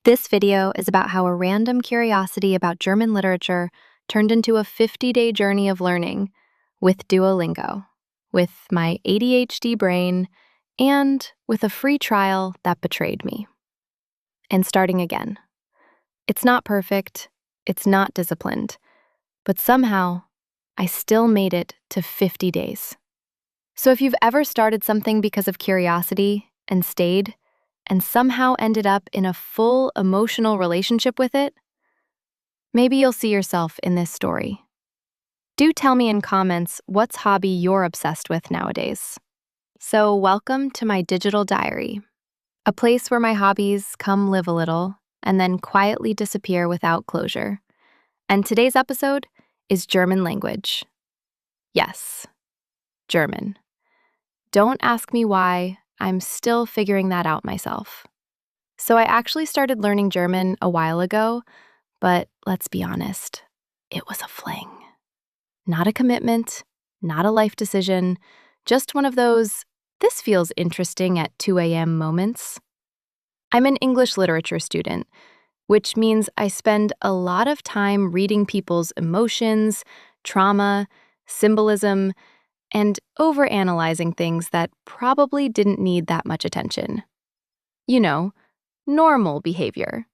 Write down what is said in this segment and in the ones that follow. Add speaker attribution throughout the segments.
Speaker 1: This video is about how a random curiosity about German literature turned into a 50-day journey of learning with Duolingo, with my ADHD brain, and with a free trial that betrayed me. And starting again. It's not perfect, it's not disciplined, but somehow I still made it to 50 days. So if you've ever started something because of curiosity and stayed, and somehow ended up in a full emotional relationship with it, maybe you'll see yourself in this story. Do tell me in comments what's hobby you're obsessed with nowadays. So welcome to my digital diary, a place where my hobbies come live a little and then quietly disappear without closure. And today's episode is German language. Yes, German. Don't ask me why. I'm still figuring that out myself. So I actually started learning German a while ago, but let's be honest, it was a fling. Not a commitment, not a life decision, just one of those, this feels interesting at 2 a.m. moments. I'm an English literature student, which means I spend a lot of time reading people's emotions, trauma, symbolism, and overanalyzing things that probably didn't need that much attention. You know, normal behavior.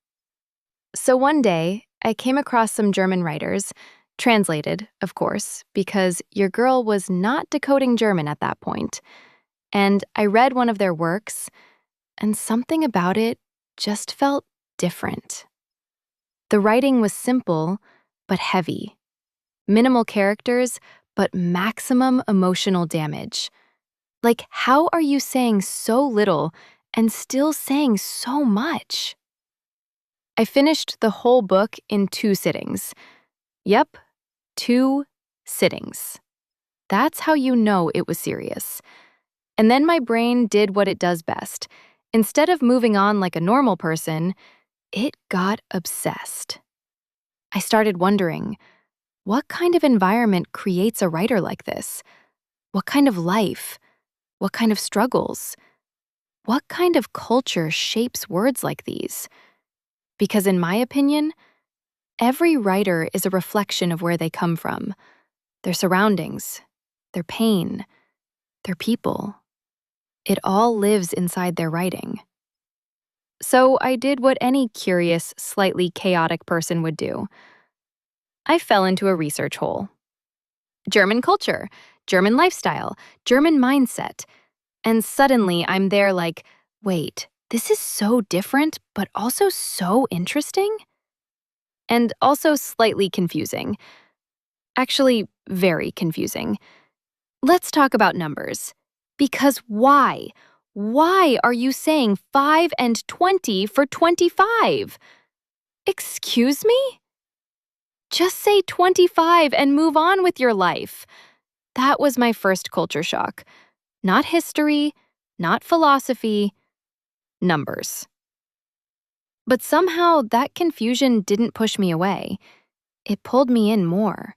Speaker 1: So one day, I came across some German writers, translated, of course, because your girl was not decoding German at that point. And I read one of their works, and something about it just felt different. The writing was simple, but heavy. Minimal characters, but maximum emotional damage. Like, how are you saying so little and still saying so much? I finished the whole book in 2 sittings. Yep, 2 sittings. That's how you know it was serious. And then my brain did what it does best. Instead of moving on like a normal person, it got obsessed. I started wondering, what kind of environment creates a writer like this? What kind of life? What kind of struggles? What kind of culture shapes words like these? Because in my opinion, every writer is a reflection of where they come from, their surroundings, their pain, their people. It all lives inside their writing. So I did what any curious, slightly chaotic person would do. I fell into a research hole. German culture, German lifestyle, German mindset. And suddenly I'm there like, wait, this is so different, but also so interesting? And also slightly confusing. Actually, very confusing. Let's talk about numbers. Because why? Why are you saying 5 and 20 for 25? Excuse me? Just say 25 and move on with your life. That was my first culture shock. Not history, not philosophy, numbers. But somehow that confusion didn't push me away. It pulled me in more.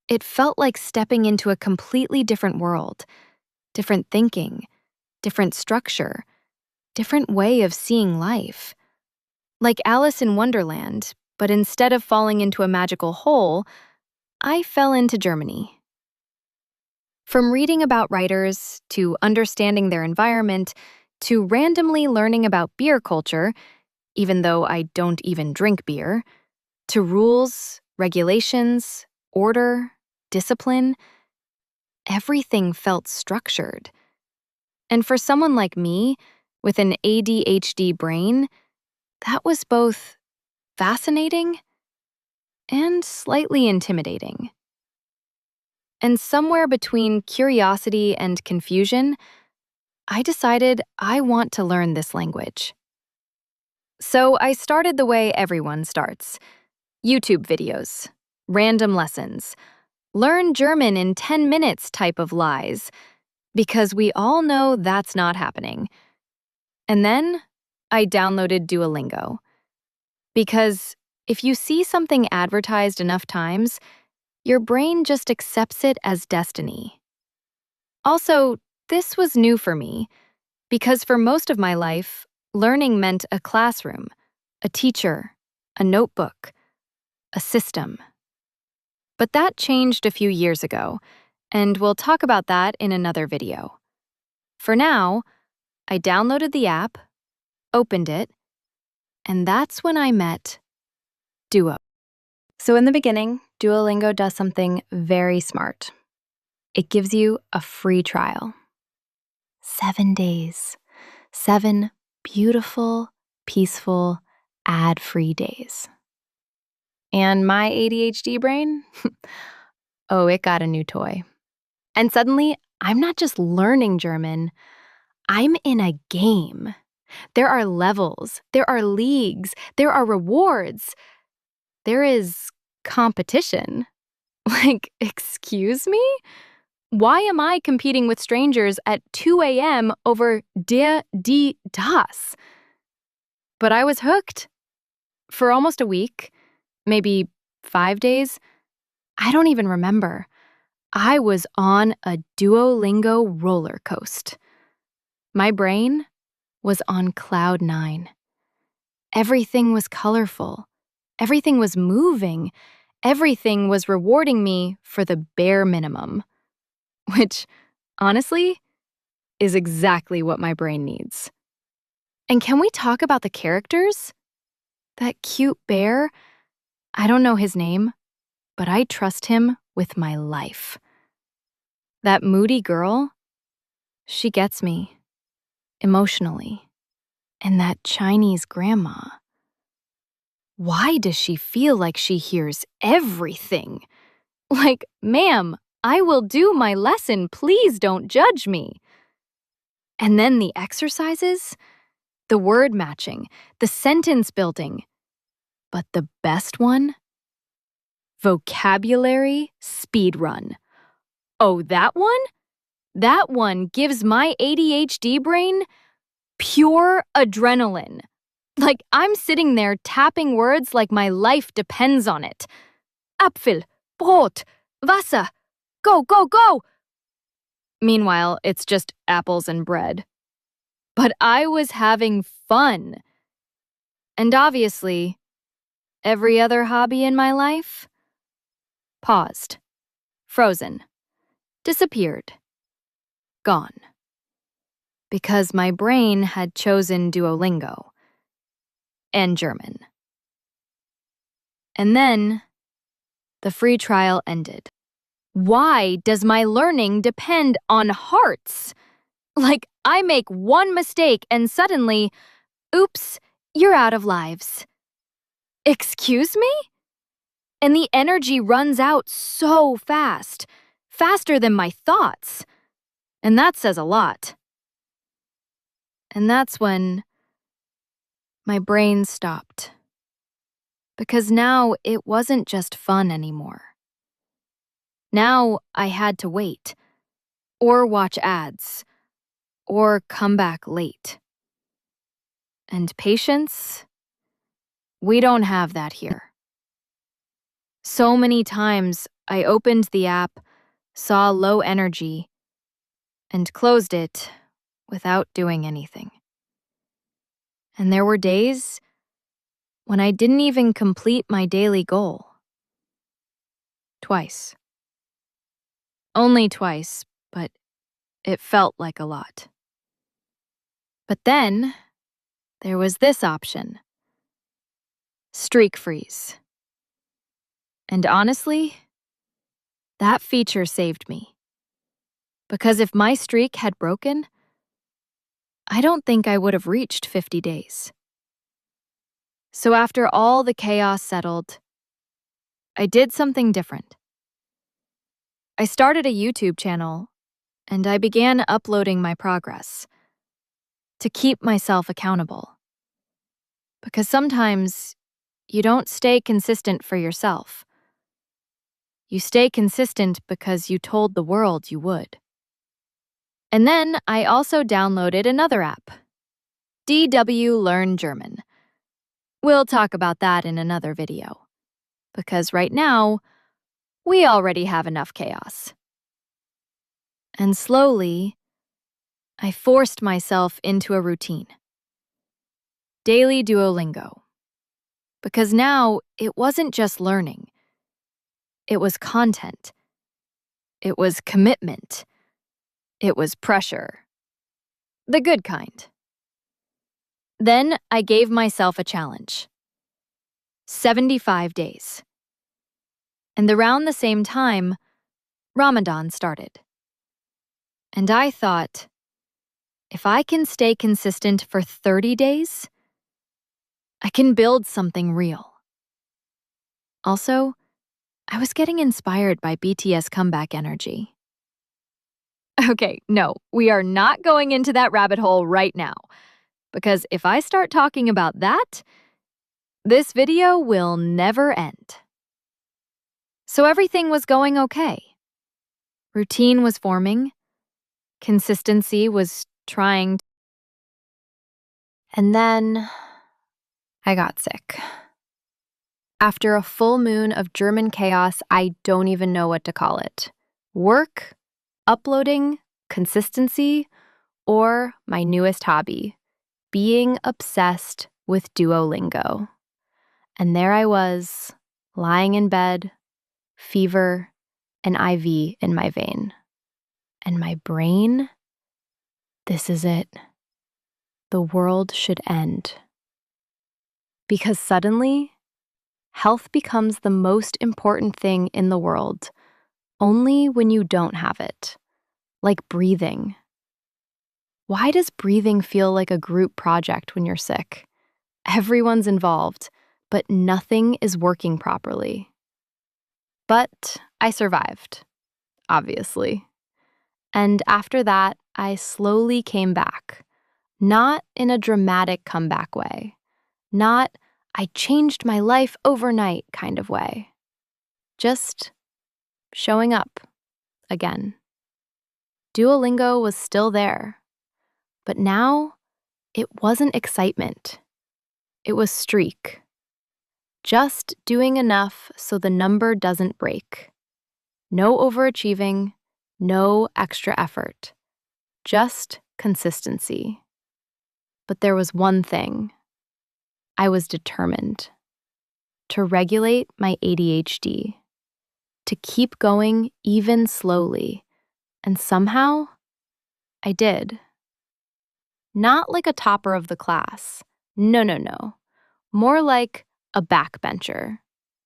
Speaker 1: It felt like stepping into a completely different world, different thinking, different structure, different way of seeing life. Like Alice in Wonderland, but instead of falling into a magical hole, I fell into Germany. From reading about writers, to understanding their environment, to randomly learning about beer culture, even though I don't even drink beer, to rules, regulations, order, discipline, everything felt structured. And for someone like me, with an ADHD brain, that was both fascinating and slightly intimidating. And somewhere between curiosity and confusion, I decided I want to learn this language. So I started the way everyone starts. YouTube videos, random lessons, learn German in 10 minutes type of lies, because we all know that's not happening. And then I downloaded Duolingo. Because if you see something advertised enough times, your brain just accepts it as destiny. Also, this was new for me, because for most of my life, learning meant a classroom, a teacher, a notebook, a system. But that changed a few years ago, and we'll talk about that in another video. For now, I downloaded the app, opened it, and that's when I met Duo. So in the beginning, Duolingo does something very smart. It gives you a free trial. 7 days. 7 beautiful, peaceful, ad-free days. And my ADHD brain? Oh, it got a new toy. And suddenly, I'm not just learning German, I'm in a game. There are levels, there are leagues, there are rewards. There is competition. Like, excuse me? Why am I competing with strangers at 2 a.m. over die das? But I was hooked. For almost a week, maybe 5 days, I don't even remember. I was on a Duolingo roller coaster. My brain was on cloud 9. Everything was colorful. Everything was moving. Everything was rewarding me for the bare minimum. Which, honestly, is exactly what my brain needs. And can we talk about the characters? That cute bear, I don't know his name, but I trust him with my life. That moody girl, she gets me, emotionally. And that Chinese grandma, why does she feel like she hears everything? Like, ma'am, I will do my lesson, please don't judge me. And then the exercises, the word matching, the sentence building. But the best one? Vocabulary speedrun. Oh, that one? That one gives my ADHD brain pure adrenaline. Like I'm sitting there tapping words like my life depends on it. Apfel, Brot, Wasser, go, go, go! Meanwhile, it's just apples and bread. But I was having fun. And obviously, every other hobby in my life? Paused. Frozen. Disappeared. Gone. Because my brain had chosen Duolingo. And German. And then, the free trial ended. Why does my learning depend on hearts? Like, I make one mistake and suddenly, oops, you're out of lives. Excuse me? And the energy runs out so fast, faster than my thoughts. And that says a lot. And that's when my brain stopped. Because now it wasn't just fun anymore. Now I had to wait, or watch ads, or come back late. And patience? We don't have that here. So many times I opened the app, saw low energy, and closed it without doing anything. And there were days when I didn't even complete my daily goal. Twice. Only twice, but it felt like a lot. But then, there was this option. Streak freeze. And honestly, that feature saved me. Because if my streak had broken, I don't think I would have reached 50 days. So after all the chaos settled, I did something different. I started a YouTube channel, and I began uploading my progress to keep myself accountable. Because sometimes you don't stay consistent for yourself. You stay consistent because you told the world you would. And then I also downloaded another app, DW Learn German. We'll talk about that in another video. Because right now, we already have enough chaos. And slowly, I forced myself into a routine. Daily Duolingo, Because now it wasn't just learning. It was content. It was commitment. It was pressure. The good kind. Then I gave myself a challenge. 75 days. And around the same time, Ramadan started. And I thought, if I can stay consistent for 30 days, I can build something real. Also, I was getting inspired by BTS comeback energy. Okay, no, we are not going into that rabbit hole right now, because if I start talking about that, this video will never end. So everything was going okay. Routine was forming. Consistency was trying. And then I got sick. After a full moon of German chaos, I don't even know what to call it. Work, uploading, consistency, or my newest hobby, being obsessed with Duolingo. And there I was, lying in bed, fever, an IV in my vein. And my brain, this is it. The world should end. Because suddenly, health becomes the most important thing in the world, only when you don't have it. Like breathing. Why does breathing feel like a group project when you're sick? Everyone's involved, but nothing is working properly. But I survived, obviously. And after that, I slowly came back. Not in a dramatic comeback way. Not, I changed my life overnight kind of way. Just showing up again. Duolingo was still there. But now, it wasn't excitement. It was streak. Just doing enough so the number doesn't break. No overachieving, no extra effort. Just consistency. But there was one thing. I was determined. To regulate my ADHD. To keep going even slowly. And somehow, I did. Not like a topper of the class. No. More like a backbencher.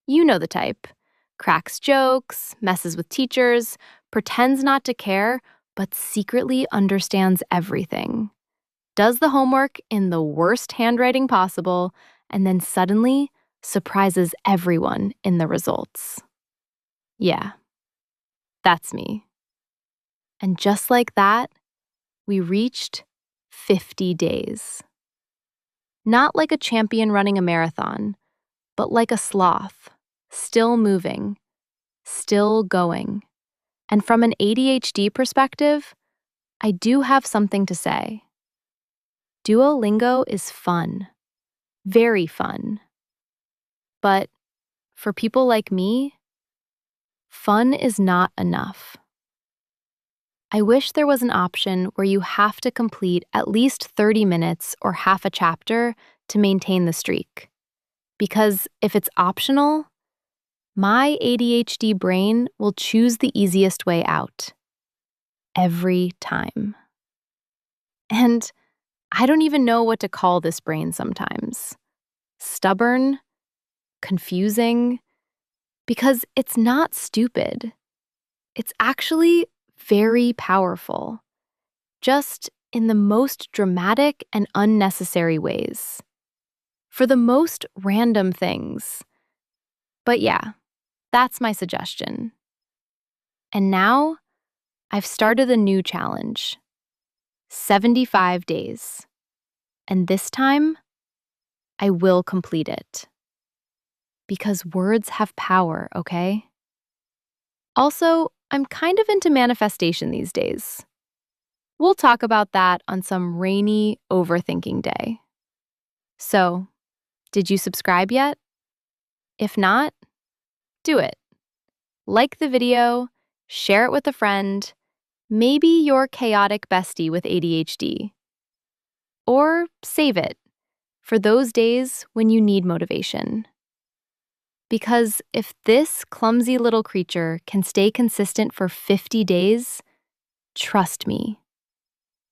Speaker 1: You know the type. Cracks jokes, messes with teachers, pretends not to care, but secretly understands everything. Does the homework in the worst handwriting possible, and then suddenly surprises everyone in the results. Yeah, that's me. And just like that, we reached 50 days. Not like a champion running a marathon, but like a sloth, still moving, still going. And from an ADHD perspective, I do have something to say. Duolingo is fun, very fun. But for people like me, fun is not enough. I wish there was an option where you have to complete at least 30 minutes or half a chapter to maintain the streak. Because if it's optional, my ADHD brain will choose the easiest way out. Every time. And I don't even know what to call this brain sometimes. Stubborn, confusing, because it's not stupid. It's actually very powerful, just in the most dramatic and unnecessary ways. For the most random things. But yeah, that's my suggestion. And now, I've started a new challenge. 75 days. And this time, I will complete it. Because words have power, okay? Also, I'm kind of into manifestation these days. We'll talk about that on some rainy, overthinking day. So, did you subscribe yet? If not, do it. Like the video, share it with a friend, maybe your chaotic bestie with ADHD. Or save it for those days when you need motivation. Because if this clumsy little creature can stay consistent for 50 days, trust me,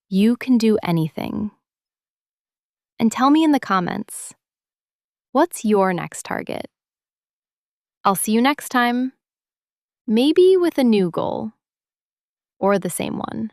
Speaker 1: you can do anything. And tell me in the comments, what's your next target? I'll see you next time, maybe with a new goal, or the same one.